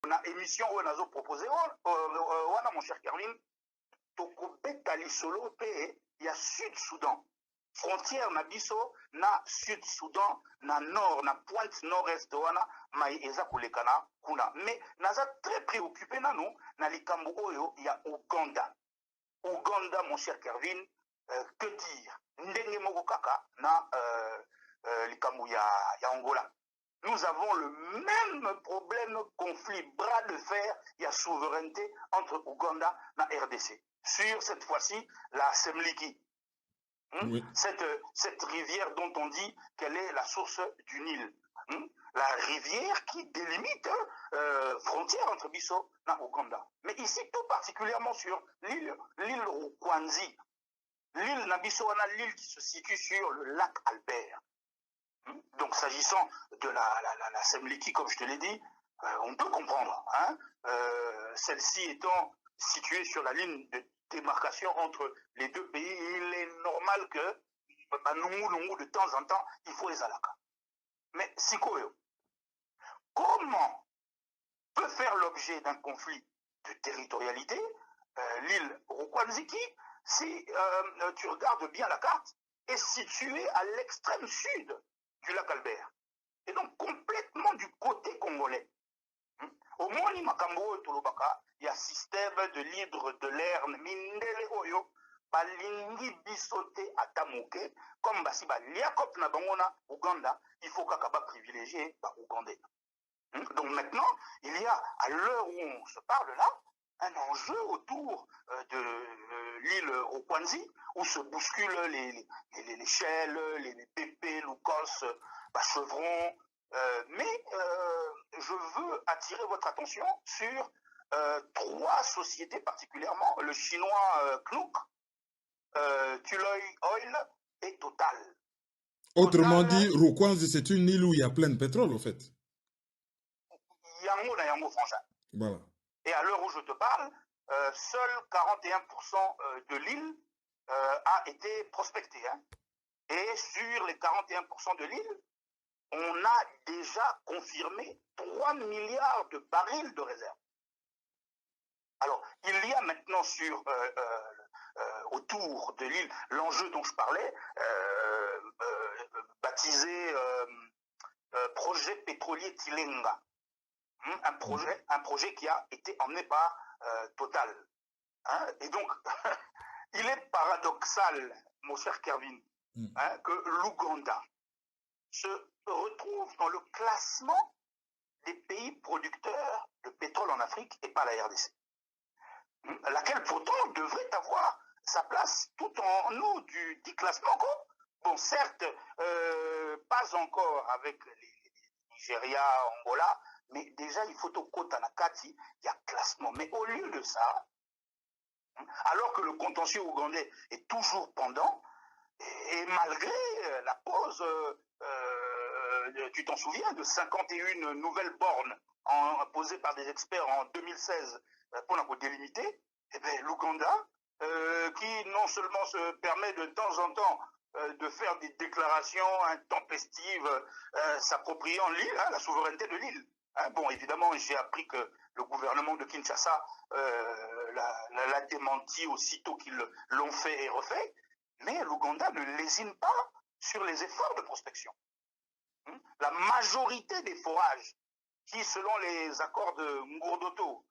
na émission où on a proposé, mon cher Kerwin, tokobeta lisolo pe ya Sud-Soudan. Frontière na biso na Sud-Soudan, na nord, na pointe nord-est wana, mai eza kolekana kuna. Mais naza très préoccupé na nous, na likambo oyo ya Ouganda. Ouganda, mon cher Kerwin, que dire? Ndenge moko kaka na likambo ya Angola. Nous avons le même problème, conflit, bras de fer, il y a souveraineté entre Ouganda et RDC. Sur cette fois-ci, la Semliki. Oui. Cette rivière dont on dit qu'elle est la source du Nil. La rivière qui délimite frontière entre Bissau et Ouganda. Mais ici, tout particulièrement sur l'île Rukwanzi. L'île Nabiso, l'île qui se situe sur le lac Albert. Donc, s'agissant de la Semliki, comme je te l'ai dit, on peut comprendre. Hein, celle-ci étant située sur la ligne de démarcation entre les deux pays, il est normal que, de temps en temps, il faut les alaka. Mais, Sikoyo, comment peut faire l'objet d'un conflit de territorialité l'île Rukwanziki, si tu regardes bien la carte, est située à l'extrême sud du lac Albert. Et donc complètement du côté congolais. Au Moni Makambo Tolobaka, il y a système de l'hydre de l'air Mindele Oyo, Balingi Bisote Atamuke, comme Basiba Liakop Nabangona, Ouganda, il faut qu'Akaba privilégier Ougandais. Donc maintenant, il y a, à l'heure où on se parle là, un enjeu autour de l'île Rukwanzi, où se bousculent les Shell, les BP, Lucas, Chevron. Mais je veux attirer votre attention sur trois sociétés particulièrement, le chinois Knook, Tullow Oil et Total. Autrement dit, Rukwanzi, c'est une île où il y a plein de pétrole, en fait. Yango na Yango Frangin. Voilà. Et à l'heure où je te parle, seul 41% de l'île a été prospecté. Hein. Et sur les 41% de l'île, on a déjà confirmé 3 milliards de barils de réserve. Alors, il y a maintenant autour de l'île l'enjeu dont je parlais, baptisé projet pétrolier Tilenga. Un projet qui a été emmené par Total. Hein? Et donc, il est paradoxal, mon cher Kerwin, que l'Ouganda se retrouve dans le classement des pays producteurs de pétrole en Afrique et pas la RDC. Laquelle pourtant devrait avoir sa place tout en haut du classement. Bon, certes, pas encore avec les Nigeria, Angola, mais déjà, il faut au Kota Nakati, il y a classement. Mais au lieu de ça, alors que le contentieux ougandais est toujours pendant, et malgré la pause, tu t'en souviens, de 51 nouvelles bornes posées par des experts en 2016 pour la délimiter, eh bien, l'Ouganda, qui non seulement se permet de temps en temps de faire des déclarations intempestives s'appropriant l'île, la souveraineté de l'île. Bon, évidemment, j'ai appris que le gouvernement de Kinshasa l'a démenti aussitôt qu'ils l'ont fait et refait, mais l'Ouganda ne lésine pas sur les efforts de prospection. La majorité des forages qui, selon les accords de Ngurdoto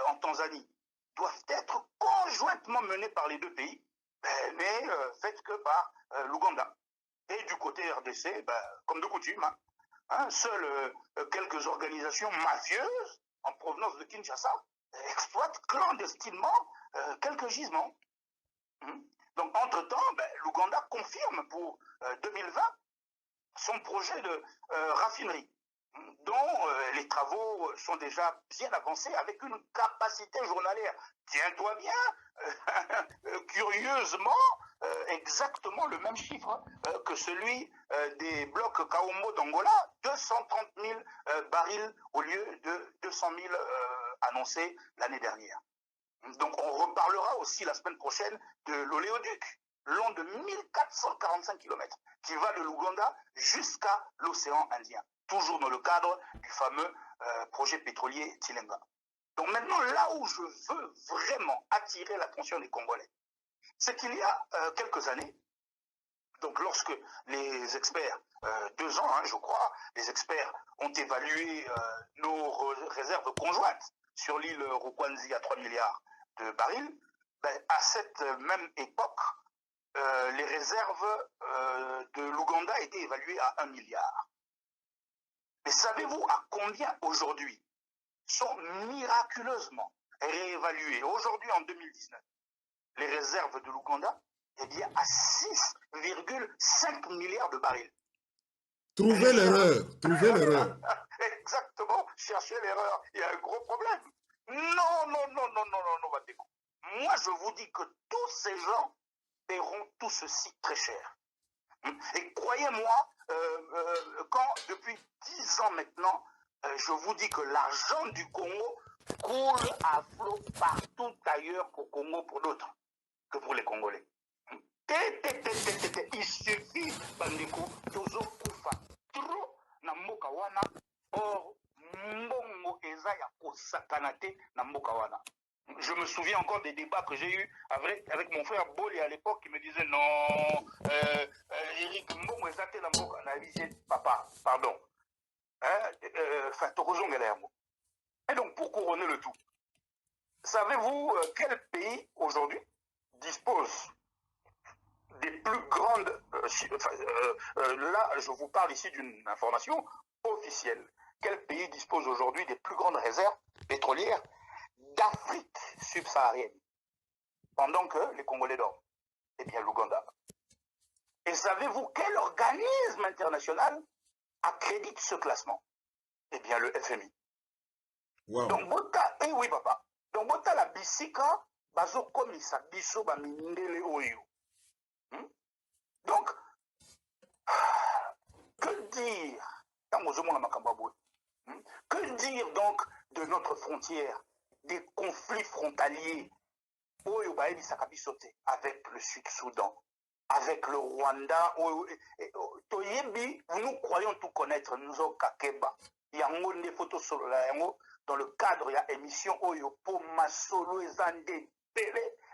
en Tanzanie, doivent être conjointement menés par les deux pays, mais faites que par l'Ouganda. Et du côté RDC, comme de coutume, seules quelques organisations mafieuses en provenance de Kinshasa exploitent clandestinement quelques gisements. Donc, entre-temps, l'Ouganda confirme pour 2020 son projet de raffinerie, dont les travaux sont déjà bien avancés avec une capacité journalière. Tiens-toi bien, curieusement, exactement le même chiffre que celui des blocs Kaombo d'Angola, 230 000 barils au lieu de 200 000 annoncés l'année dernière. Donc on reparlera aussi la semaine prochaine de l'oléoduc, long de 1445 km, qui va de l'Ouganda jusqu'à l'océan Indien, toujours dans le cadre du fameux projet pétrolier Tilenga. Donc maintenant, là où je veux vraiment attirer l'attention des Congolais, c'est qu'il y a quelques années, donc lorsque les experts, 2 ans, je crois, les experts ont évalué nos réserves conjointes sur l'île Rukwanzi à 3 milliards de barils, ben, à cette même époque, les réserves de l'Ouganda étaient évaluées à 1 milliard. Mais savez-vous à combien aujourd'hui sont miraculeusement réévaluées aujourd'hui en 2019 les réserves de l'Ouganda? Eh bien à 6,5 milliards de barils. Trouvez l'erreur, trouvez l'erreur. Exactement, cherchez l'erreur, il y a un gros problème. Non, Bandeko. Moi, je vous dis que tous ces gens paieront tout ceci très cher. Et croyez-moi, quand depuis 10 ans maintenant, je vous dis que l'argent du Congo coule à flot partout ailleurs qu'au Congo pour d'autres, que pour les Congolais. Il suffit, Bandeko, tozo kufa trop na mboka wana, or mbongo eza ya kosakana te na mboka wana. Je me souviens encore des débats que j'ai eus avec mon frère Bolé à l'époque qui me disait non, Eric, mbongo eza te na mboka na visé, papa, pardon. Et donc pour couronner le tout, savez-vous quel pays aujourd'hui dispose des plus grandes, là je vous parle ici d'une information officielle, quel pays dispose aujourd'hui des plus grandes réserves pétrolières d'Afrique subsaharienne, pendant que les Congolais dorment? Eh bien l'Ouganda. Et savez-vous quel organisme international accrédite ce classement? Eh bien le FMI. Wow. Donc bota, eh oui papa, donc bota la bisika, bazo komisa biso ba mindele oyo. Donc, que dire, que dire donc de notre frontière, des conflits frontaliers avec le Sud-Soudan, avec le Rwanda, nous croyons tout connaître, nous avons Kakeba, il y a des photos sur dans le cadre de l'émission Oyo pour Masolo et Zandé.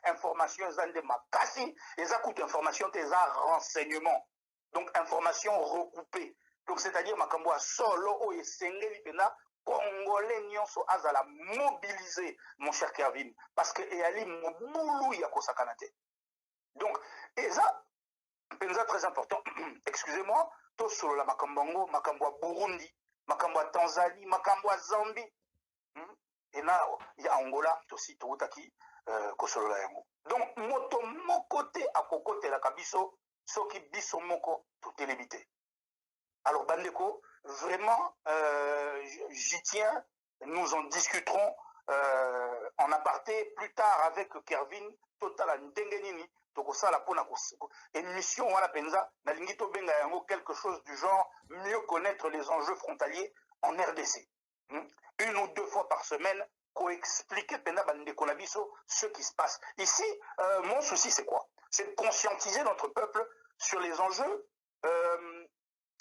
Information ezande makasi, ezakout information teza renseignement. Donc information recoupée. Donc c'est-à-dire makambo solo o esengeli pena congolais nyonso azala mobilisé, mon cher Kevin, parce que eyali mobulu ya kosakana te. Donc eza penza très important. Excusez-moi, to solo la makambango, makambo Burundi, makambo Tanzanie, makambo Zambie. Et là, il y a Angola, aussi Toutaki. Donc, moto moko te à kokote la kabiso, soki biso moko tout est limité. Alors, Bandeko, vraiment, j'y tiens, nous en discuterons en aparté plus tard avec Kervin, Total Ndengenini, Tokosala Pona émission Wana Penza, Nalingito Benga Yango, quelque chose du genre, mieux connaître les enjeux frontaliers en RDC. 1 ou 2 fois par semaine, co-expliquer ce qui se passe. Ici, mon souci, c'est quoi? C'est de conscientiser notre peuple sur les enjeux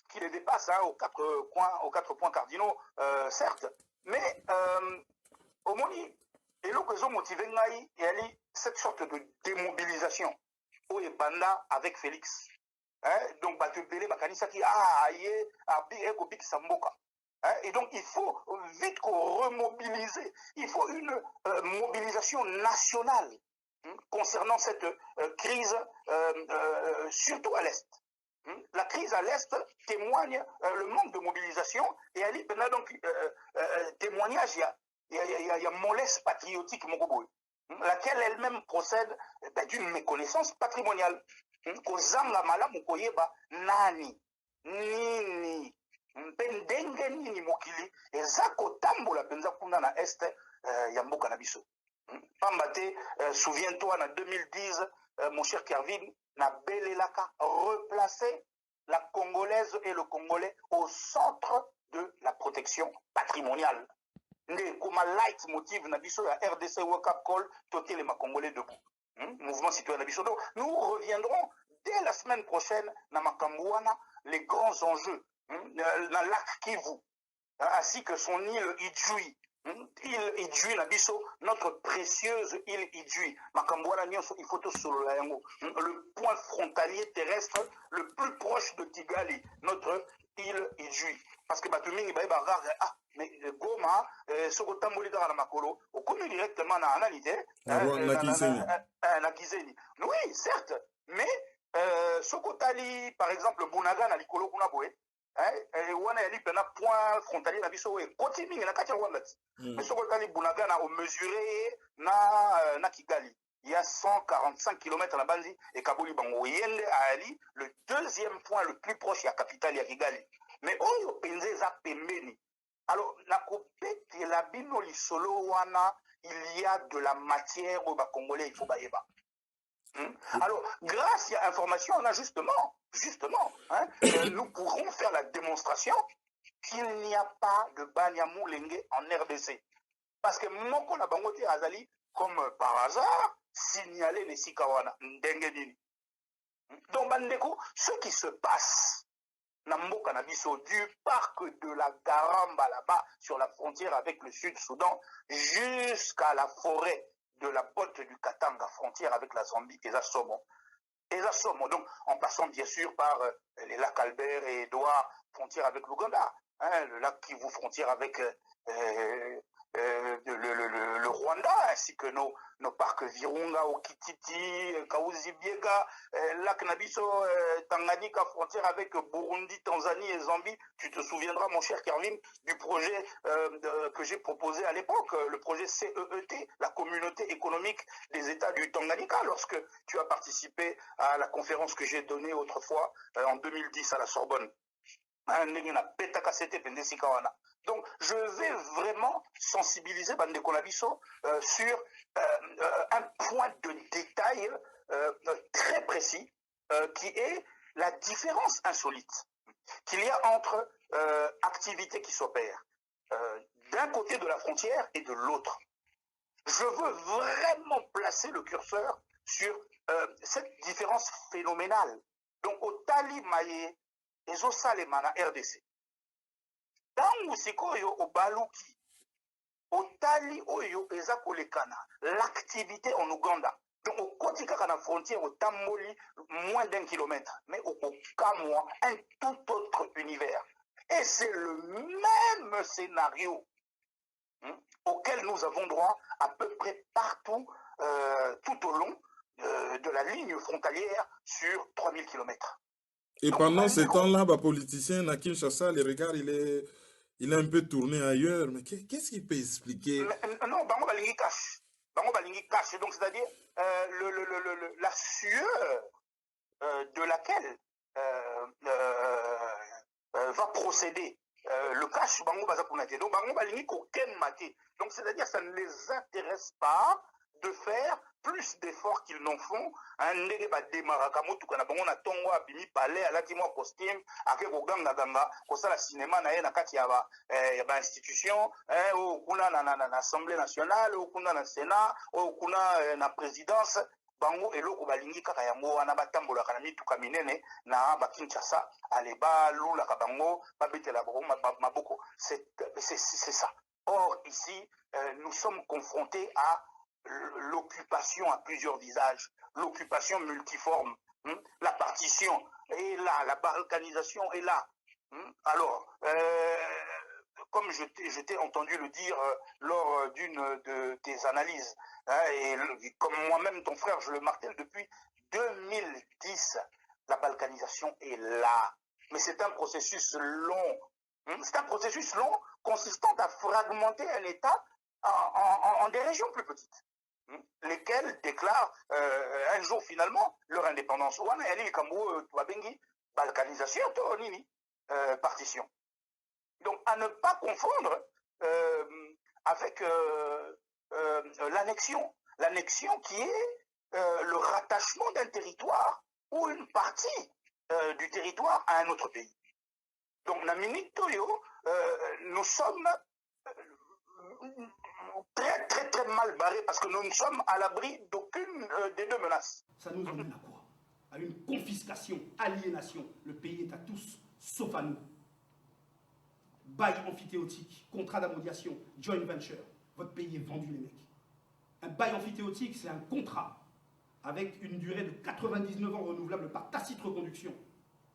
qui les dépassent aux 4 points cardinaux, certes. Mais, au moins, et l'occasion motivé cette sorte de démobilisation au Banda avec Félix. Donc, Batubele, Bakanisa qui a yé, a Bik Samboka. Et donc, il faut vite remobiliser. Il faut une mobilisation nationale concernant cette crise, surtout à l'Est. La crise à l'Est témoigne le manque de mobilisation et elle est donc témoignage, il y a mollesse patriotique, laquelle elle-même procède d'une méconnaissance patrimoniale. Kozanga malamu koyeba nani, nini, ndenge nini mokili eza kotambola penza kuna na este ya mboka na biso. Pambate, souviens-toi, en 2010, mon cher Kervin, na Belelaka replacer la Congolaise et le Congolais au centre de la protection patrimoniale. Comme light motive na biso ya RDC Wake Up Call, toquer les Congolais debout. Mouvement citoyen na biso. Donc, nous reviendrons dès la semaine prochaine na Makambouana les grands enjeux. Dans lac Kivu, ainsi que son île Idjoui. Île Idjoui Nabiso, notre précieuse île Idjoui. Makambouana Nyonso, il faut tout solo la yango. Le point frontalier terrestre le plus proche de Kigali, notre île Idjoui. Parce que Batumingi Baïba ah, mais Goma, Sokotamboli Kara Makolo, on connaît directement na analyse, na Kizeni. Oui, certes, mais Sokotali, par exemple, Bunaga na Likolo Kunaboe, wana yali pena point frontalier na biso we koti mingi na kati ya Rwanda mais Sokotali Bunaga na mesuré na Kigali il y a 145 km na bandi et Kabuli bango yende ali le deuxième point le plus proche ya capitale ya Kigali mais oyo penze za pembeni alors na kopete la bino lisolo wana il y a de la matière au Congolais il faut bayeba. Alors, grâce à l'information, on a justement, nous pourrons faire la démonstration qu'il n'y a pas de Banyamou Lengue en RDC. Parce que Moko Nabangote Azali, comme par hasard, signalé les Sikawana, Ndengedini. Donc, Bandeko, ce qui se passe, Namboka Nabiso, du parc de la Garamba là-bas, sur la frontière avec le Sud-Soudan, jusqu'à la forêt de la botte du Katanga, frontière avec la Zambie, et Zasomo. Donc, en passant bien sûr par les lacs Albert et Edouard, frontière avec l'Ouganda, le lac Kivu, frontière avec le Rwanda, ainsi que nos parcs Virunga, Okititi, Kaouzi-Biega, lac Nabiso, Tanganyika, frontière avec Burundi, Tanzanie et Zambie. Tu te souviendras, mon cher Kervin, du projet que j'ai proposé à l'époque, le projet CEET, la communauté économique des États du Tanganyika, lorsque tu as participé à la conférence que j'ai donnée autrefois, en 2010 à la Sorbonne. Donc, je vais vraiment sensibiliser Bande Konabiso sur un point de détail très précis qui est la différence insolite qu'il y a entre activités qui s'opèrent d'un côté de la frontière et de l'autre. Je veux vraiment placer le curseur sur cette différence phénoménale. Donc, au Tali Maye, ezo salema na RDC. Tangu sikoyo obaluki, otali oyo eza kolekana, l'activité en Ouganda. Donc au kotika kana frontière au Tamboli, moins d'1 kilomètre, mais au Kamwa, un tout autre univers. Et c'est le même scénario auquel nous avons droit à peu près partout, tout au long de la ligne frontalière sur 3000 km. Et donc, pendant ce temps-là, les politiciens à Kinshasa, les regards, il est un peu tourné ailleurs. Mais qu'est-ce qu'il peut expliquer? Non, Bango Balingi cache. Bango Balingi cache. Donc, c'est-à-dire la sueur de laquelle va procéder le cache Bango Bazakunate. Donc, Bango Balingi Koken Maté. Donc, c'est-à-dire ça ne les intéresse pas de faire plus d'efforts qu'ils n'en font. Un nègre va démarrer comme tout quand on a tongo abimi palais à la timo costume avec au ganga ganga comme ça la cinéma na na kati ya ba institution ou kuna na assemblée nationale ou kuna na sénat ou kuna na présidence bango eloko balingi kaka yango wana batambola kana mituka minene na ba Kinshasa aleba lula ka bango babetela maboko c'est ça. Or ici nous sommes confrontés à l'occupation à plusieurs visages, l'occupation multiforme, la partition est là, la balkanisation est là. Alors, comme je t'ai entendu le dire lors d'une de tes analyses, et comme moi-même, ton frère, je le martèle depuis 2010, la balkanisation est là. Mais c'est un processus long. C'est un processus long consistant à fragmenter un État en des régions plus petites, lesquelles déclarent un jour finalement leur indépendance. Balkanisation, partition. Donc à ne pas confondre avec l'annexion. L'annexion qui est le rattachement d'un territoire ou une partie du territoire à un autre pays. Donc, nous sommes très, très, très mal barrés parce que nous ne sommes à l'abri d'aucune des deux menaces. Ça nous emmène à quoi? À une confiscation, aliénation. Le pays est à tous, sauf à nous. bail amphithéotique, contrat d'amodiation, joint venture. Votre pays est vendu, les mecs. Un bail amphithéotique, c'est un contrat avec une durée de 99 ans renouvelable par tacite reconduction.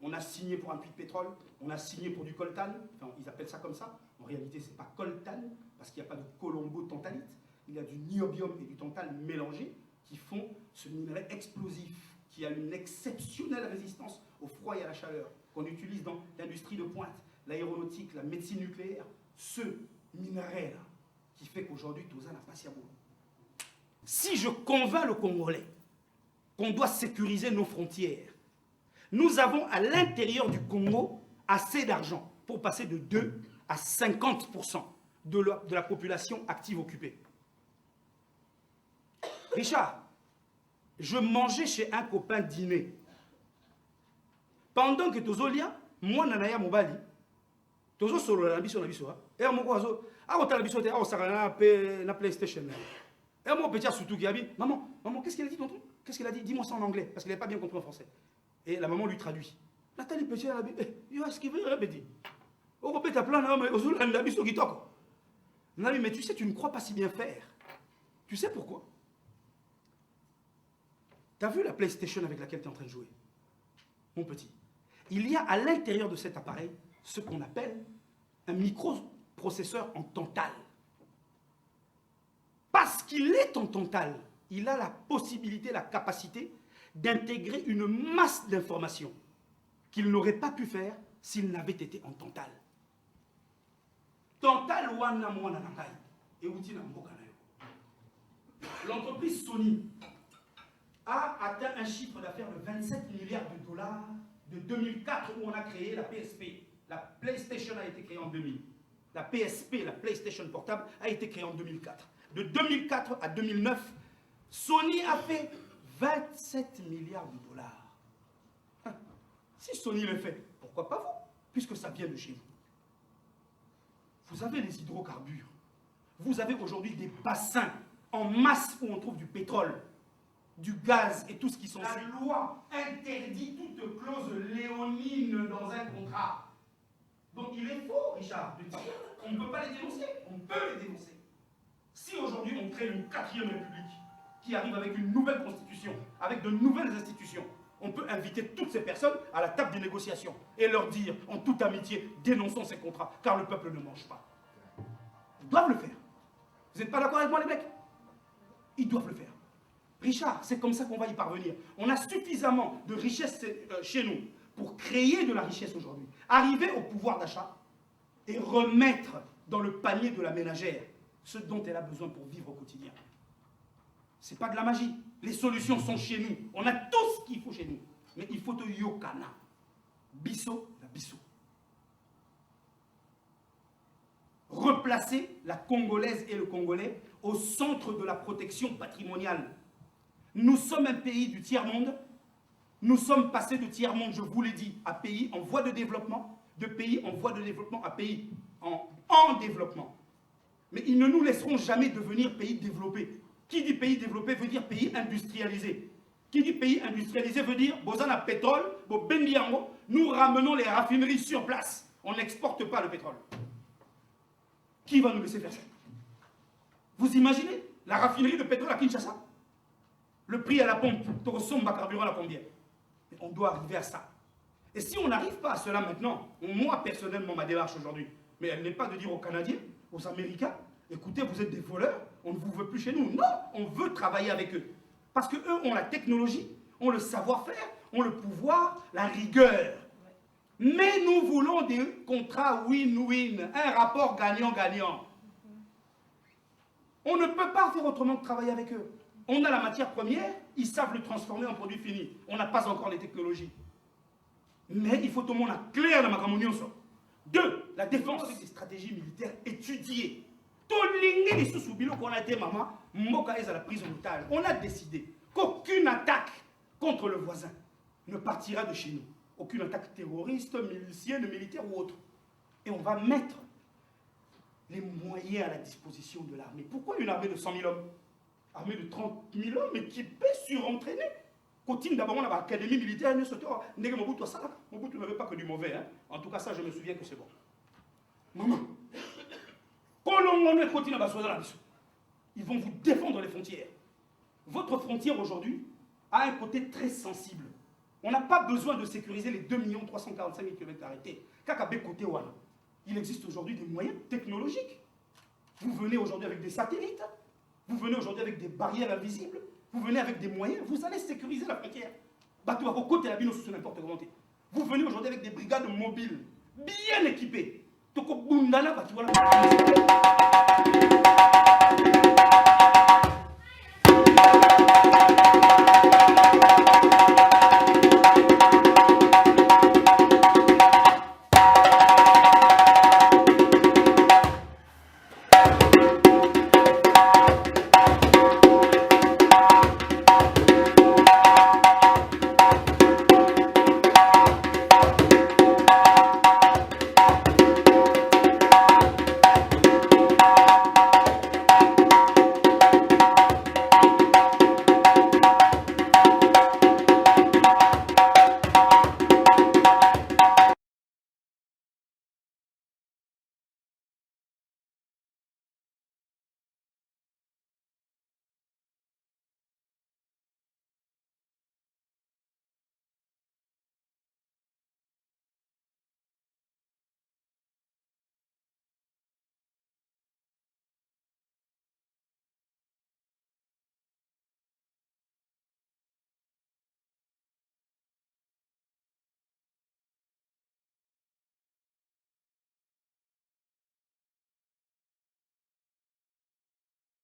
On a signé pour un puits de pétrole, on a signé pour du coltan, enfin ils appellent ça comme ça. En réalité, ce n'est pas coltan, parce qu'il n'y a pas de colombo-tantalite. Il y a du niobium et du tantal mélangés qui font ce minerai explosif, qui a une exceptionnelle résistance au froid et à la chaleur, qu'on utilise dans l'industrie de pointe, l'aéronautique, la médecine nucléaire. Ce minerai-là, qui fait qu'aujourd'hui, Toza n'a pas si à boulot. Si je convainc le Congolais qu'on doit sécuriser nos frontières, nous avons à l'intérieur du Congo assez d'argent pour passer de 2 à 50% de la population active occupée. Richard, je mangeais chez un copain dîner. Pendant que Tozolia, moi, Nanaya Mobali, Tozo solo la biso na biso, et mon oiseau, ah, on t'a la biso, ah, on s'arrête na PlayStation. Et moi, petit surtout qui a dit, maman, qu'est-ce qu'elle a dit, tonton? Qu'est-ce qu'elle a dit? Dis-moi ça en anglais, parce qu'elle n'avait pas bien compris en français. Et la maman lui traduit. Nathalie Petit, elle a dit, est-ce qu'il veut répéter? On répète ta plan, mais on a biso qui toque. Mais tu sais, tu ne crois pas si bien faire. Tu sais pourquoi? Tu as vu la PlayStation avec laquelle tu es en train de jouer? Mon petit, il y a à l'intérieur de cet appareil ce qu'on appelle un microprocesseur en tantal. Parce qu'il est en tantal, il a la possibilité, la capacité d'intégrer une masse d'informations qu'il n'aurait pas pu faire s'il n'avait été en tantal. Tantal wana mwana nakai et outi na mboka na yo. L'entreprise Sony a atteint un chiffre d'affaires de 27 milliards de dollars de 2004 où on a créé la PSP. La PlayStation a été créée en 2000. La PSP, la PlayStation portable, a été créée en 2004. De 2004 à 2009, Sony a fait 27 milliards de dollars. Si Sony le fait, pourquoi pas vous? Puisque ça vient de chez vous. Vous avez les hydrocarbures. Vous avez aujourd'hui des bassins en masse où on trouve du pétrole, du gaz et tout ce qui s'ensuit. La loi interdit toute clause léonine dans un contrat. Donc il est faux, Richard, de dire qu'on ne peut pas les dénoncer. On peut les dénoncer. Si aujourd'hui on crée une 4e république qui arrive avec une nouvelle constitution, avec de nouvelles institutions, on peut inviter toutes ces personnes à la table des négociations et leur dire, en toute amitié, dénonçons ces contrats, car le peuple ne mange pas. Ils doivent le faire. Vous n'êtes pas d'accord avec moi, les mecs? Ils doivent le faire. Richard, c'est comme ça qu'on va y parvenir. On a suffisamment de richesse chez nous pour créer de la richesse aujourd'hui. Arriver au pouvoir d'achat et remettre dans le panier de la ménagère ce dont elle a besoin pour vivre au quotidien. Ce n'est pas de la magie. Les solutions sont chez nous. On a tout ce qu'il faut chez nous. Mais il faut te yokana. Bisso, la bisso. Replacer la Congolaise et le Congolais au centre de la protection patrimoniale. Nous sommes un pays du tiers-monde. Nous sommes passés de tiers-monde, je vous l'ai dit, à pays en voie de développement, de pays en voie de développement à pays en développement. Mais ils ne nous laisseront jamais devenir pays développés. Qui dit pays développé veut dire pays industrialisé. Qui dit pays industrialisé veut dire bozana pétrole, bendiango, nous ramenons les raffineries sur place. On n'exporte pas le pétrole. Qui va nous laisser faire ça? Vous imaginez la raffinerie de pétrole à Kinshasa? Le prix à la pompe, Torosomba carburant à combien? On doit arriver à ça. Et si on n'arrive pas à cela maintenant, moi personnellement, ma démarche aujourd'hui, mais elle n'est pas de dire aux Canadiens, aux Américains, écoutez, vous êtes des voleurs, on ne vous veut plus chez nous. Non, on veut travailler avec eux. Parce qu'eux ont la technologie, ont le savoir-faire, ont le pouvoir, la rigueur. Mais nous voulons des contrats win-win, un rapport gagnant-gagnant. On ne peut pas faire autrement que travailler avec eux. On a la matière première, ils savent le transformer en produit fini. On n'a pas encore les technologies. Mais il faut tout le monde clair dans ma communion. 2. La défense avec des stratégies militaires étudiées. On a décidé qu'aucune attaque contre le voisin ne partira de chez nous. Aucune attaque terroriste, milicienne, militaire ou autre. Et on va mettre les moyens à la disposition de l'armée. Pourquoi une armée de 100 000 hommes? Armée de 30 000 hommes, mais qui peut surentraîner. Continue d'abord, on a l'académie militaire, Mobutu n'avait pas que du mauvais. Hein. En tout cas, ça, je me souviens que c'est bon. Maman, ils vont vous défendre les frontières. Votre frontière aujourd'hui a un côté très sensible. On n'a pas besoin de sécuriser les 2 345 000 km². Il existe aujourd'hui des moyens technologiques. Vous venez aujourd'hui avec des satellites, vous venez aujourd'hui avec des barrières invisibles, vous venez avec des moyens, vous allez sécuriser la frontière. Vous venez aujourd'hui avec des brigades mobiles, bien équipées.